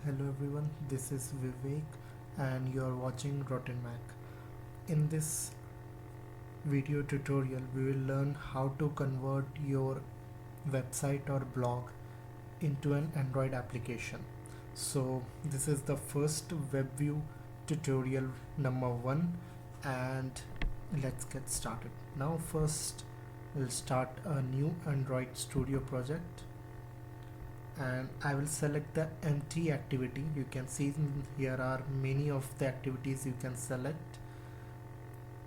Hello everyone, this is Vivek and you are watching Rotten Mac. In this video tutorial, we will learn how to convert your website or blog into an Android application. So this is the first WebView tutorial number 1 and let's get started. Now first we'll start a new Android Studio project and I will select the empty activity. You can see here are many of the activities you can select.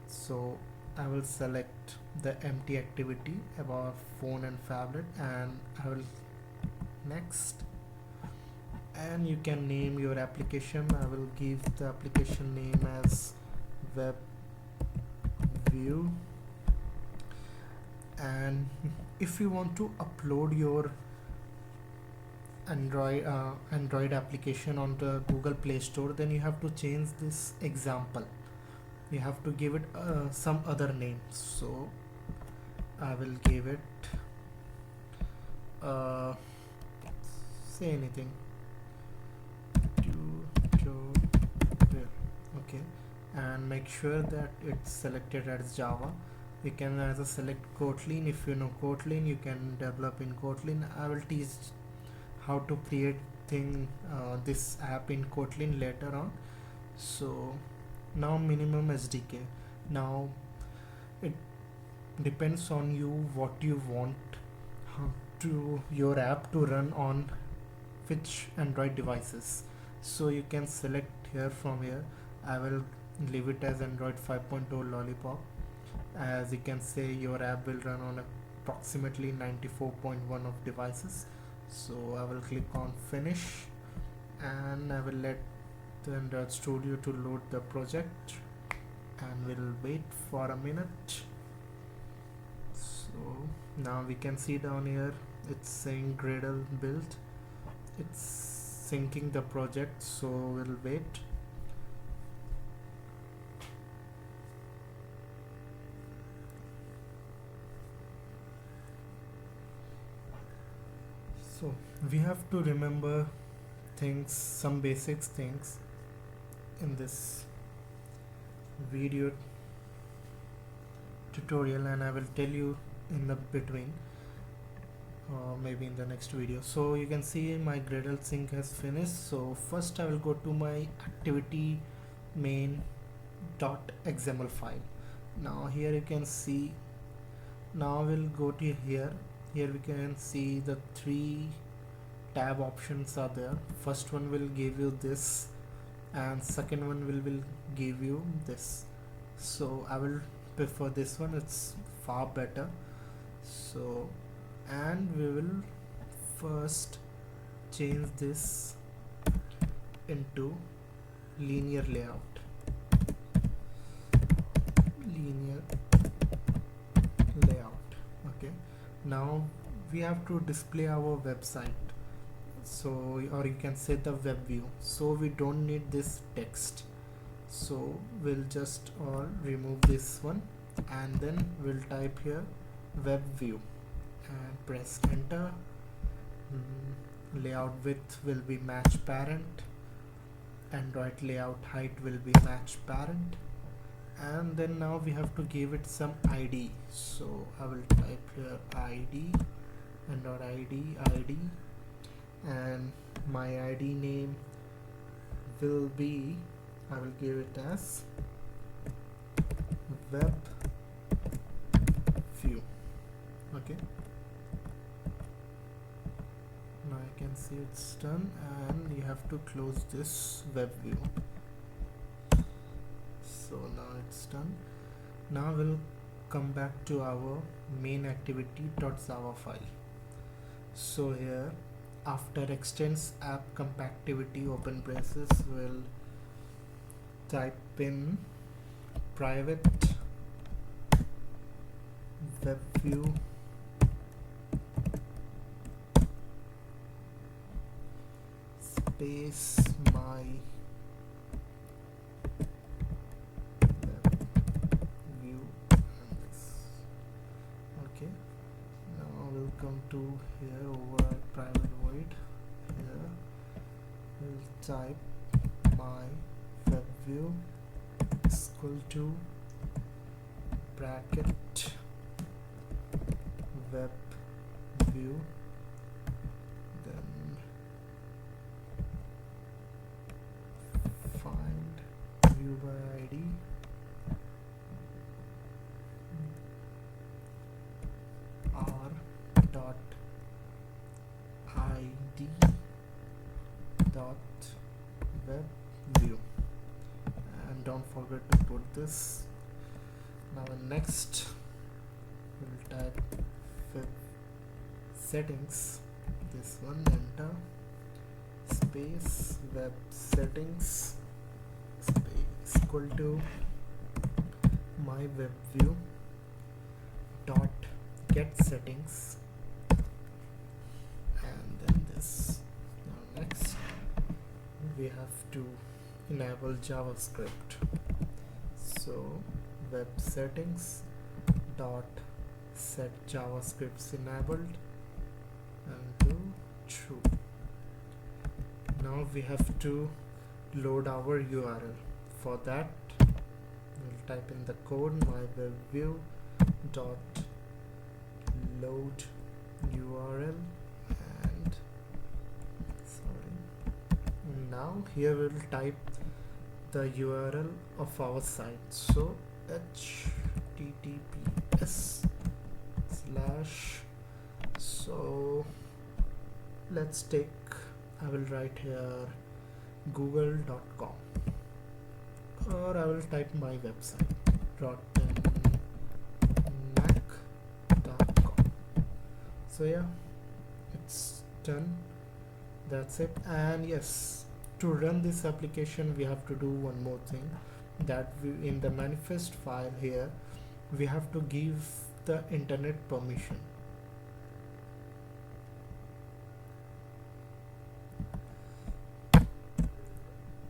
So I will select the empty activity about phone and phablet and I will next, and you can name your application. I will give the application name as web view, and if you want to upload your Android application on the Google Play Store, then you have to change this example. You have to give it some other name. So I will give it say anything tutorial. Okay, and make sure that it's selected as Java. You can either select Kotlin. If you know Kotlin, you can develop in Kotlin. I will teach how to create this app in Kotlin later on. So now minimum SDK. Now it depends on you what you want to your app to run on which Android devices. So you can select here from here. I will leave it as Android 5.0 Lollipop. As you can say, your app will run on approximately 94.1 of devices. So I will click on finish and I will let the Android Studio to load the project and we'll wait for a minute. So now we can see down here it's saying Gradle build. It's syncing the project, so we'll wait. So we have to remember some basics things in this video tutorial, and I will tell you in the between, maybe in the next video. So you can see my Gradle sync has finished. So first I will go to my activity main.xml file. Now here you can see, now we'll go to here we can see the 3 tab options are there. First one will give you this and second one will give you this. So I will prefer this one, it's far better. So, and we will first change this into linear layout. Okay, now we have to display our website, so, or you can say the web view, so we don't need this text. So we'll just remove this one and then we'll type here web view and press enter. Layout width will be match parent, Android layout height will be match parent, and then now we have to give it some ID. So I will type here ID, Android ID, and my ID name will be, I will give it as web view. Okay, now I can see it's done, and you have to close this web view. So now it's done. Now we'll come back to our main activity.java file. So here, after extends app compactivity open braces, we'll type in private web view space my web view and this. Okay, now we'll come to here over private void. Here we'll type my web view is equal to bracket web view, then find view by id, r dot id dot web view, and don't forget to put this. Now next we'll type web settings, this one, enter, space web settings space equal to my web view dot get settings, and then this. Now next we have to enable JavaScript, so web settings dot set JavaScript's enabled and to true. Now we have to load our URL. For that we'll type in the code my web view dot load URL, and now here we'll type the URL of our site, so https slash, so let's take, I will write here google.com, or I will type my website mac.com. So yeah, it's done, that's it. And yes, to run this application we have to do one more thing, that we, in the manifest file here we have to give the internet permission.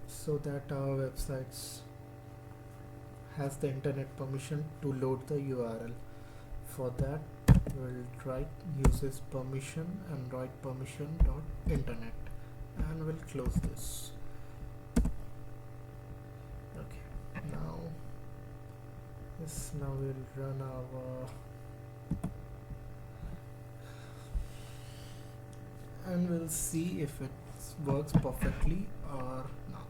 So that our websites has the internet permission to load the URL. For that we'll write uses permission and write permission dot internet, and we'll close this. Okay, now yes, now we'll run our, and we'll see if it works perfectly or not.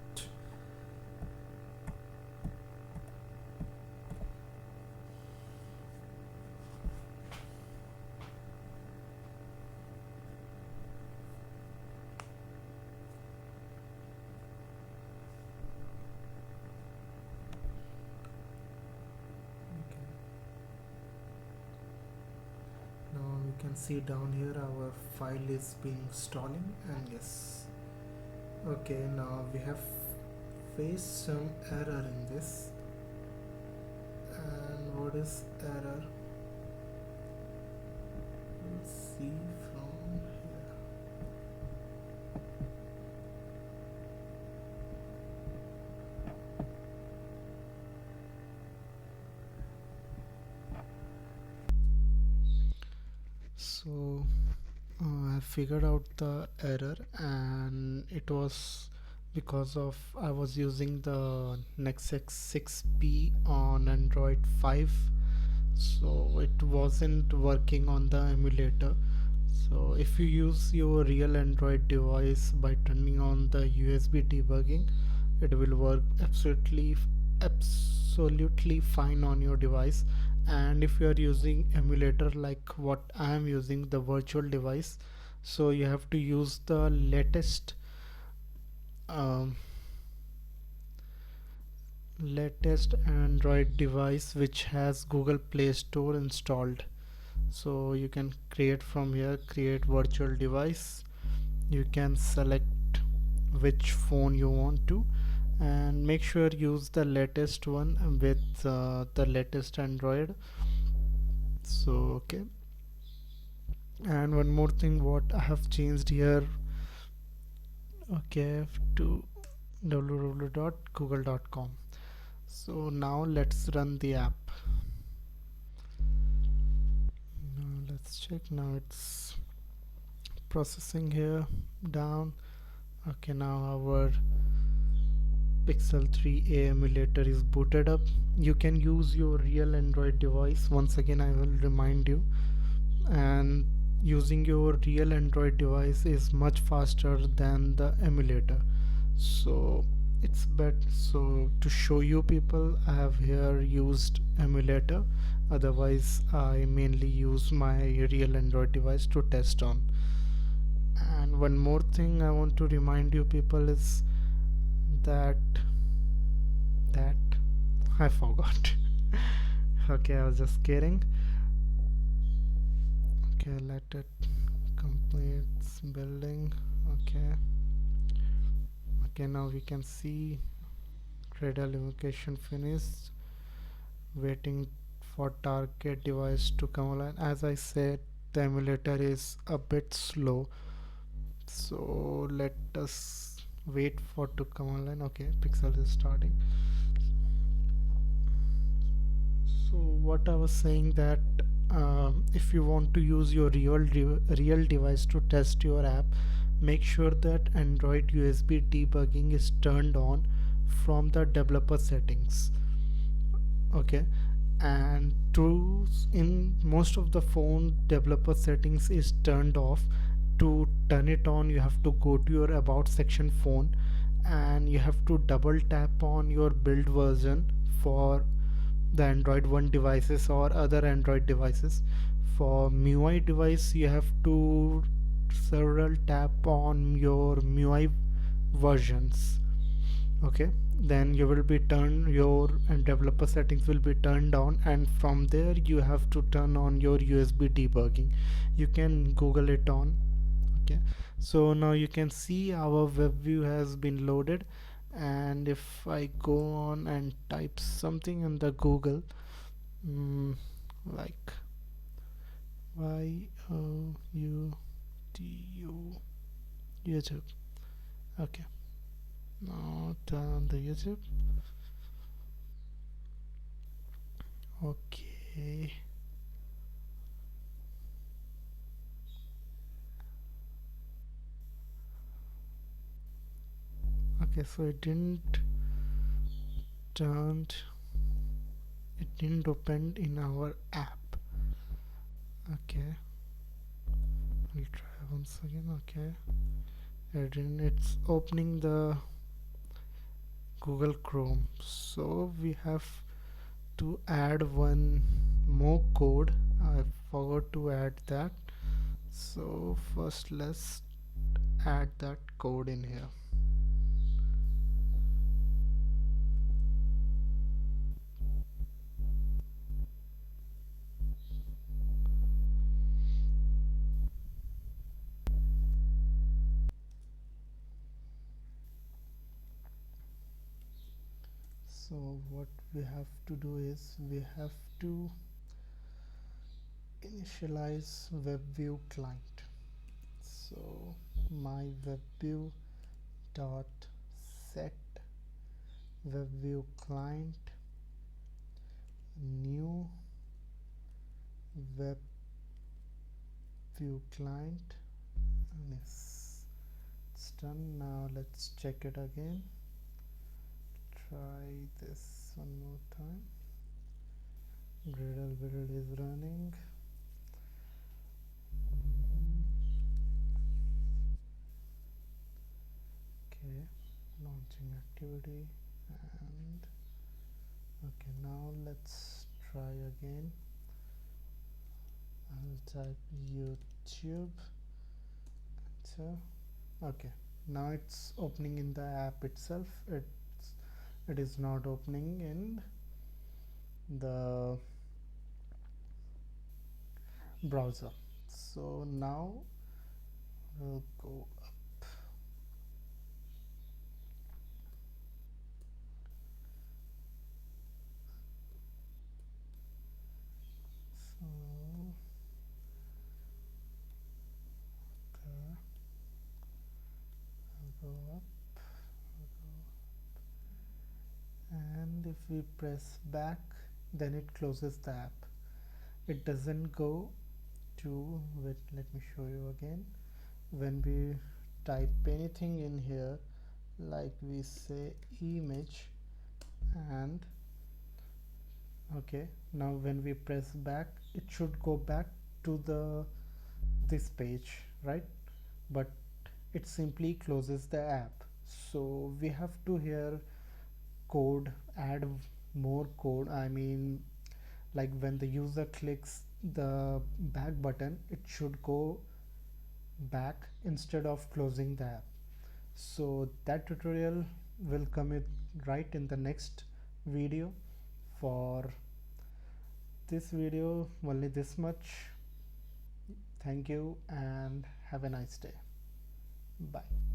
You can see down here our file is being stalling, and yes, okay, now we have faced some error in this. And what is error? We'll see from here. So I figured out the error, and it was because of I was using the Nexus 6P on Android 5, so it wasn't working on the emulator. So if you use your real Android device by turning on the USB debugging, it will work absolutely fine on your device. And if you are using emulator like what I am using, the virtual device, so you have to use the um, latest Android device which has Google Play Store installed. So you can create from here, create virtual device, you can select which phone you want to, and make sure use the latest one with the latest Android. So okay, and one more thing what I have changed here, okay, to www.google.com. so now let's run the app. Let's check, now it's processing here down. Okay, now our Pixel 3a emulator is booted up. You can use your real Android device. Once again, I will remind you. And using your real Android device is much faster than the emulator. So it's better. So to show you people, I have here used emulator. Otherwise, I mainly use my real Android device to test on. And one more thing I want to remind you people is that that I forgot. Okay, I was just kidding. Okay, let it complete its building. Okay. Okay, now we can see Gradle invocation finished. Waiting for target device to come online. As I said, the emulator is a bit slow, so let us wait for to come online. Okay, Pixel is starting. So what I was saying that if you want to use your real device to test your app, make sure that Android USB debugging is turned on from the developer settings. Okay, and to in most of the phone developer settings is turned off. To turn it on, you have to go to your about section phone, and you have to double tap on your build version for the Android One devices or other Android devices. For MIUI device, you have to several tap on your MIUI versions. Okay, then you will be turned your and developer settings will be turned on, and from there you have to turn on your USB debugging. You can Google it on. Okay, so now you can see our web view has been loaded, and if I go on and type something in the Google, mm, like YOUTU YouTube. Okay, now turn on the YouTube. Okay, okay, so turned it didn't open in our app. Okay, we'll try once again. Okay, it's opening the Google Chrome, so we have to add one more code. I forgot to add that, so first let's add that code in here. So what we have to do is we have to initialize WebView client. So my WebView dot set WebView client new WebView client. Yes, it's done. Now let's check it again. Try this one more time. Gradle build is running. Okay, launching activity, and okay, now let's try again. I'll type YouTube. So okay, now it's opening in the app itself. It is not opening in the browser. So now we'll go up. So okay, I'll go up, and if we press back, then it closes the app. It doesn't go to wait, let me show you again. When we type anything in here, like we say image, and okay, now when we press back it should go back to the this page, right? But it simply closes the app. So we have to here code, add more code. I mean, like when the user clicks the back button, it should go back instead of closing the app. So that tutorial will come it right in the next video. For this video only this much. Thank you and have a nice day. Bye.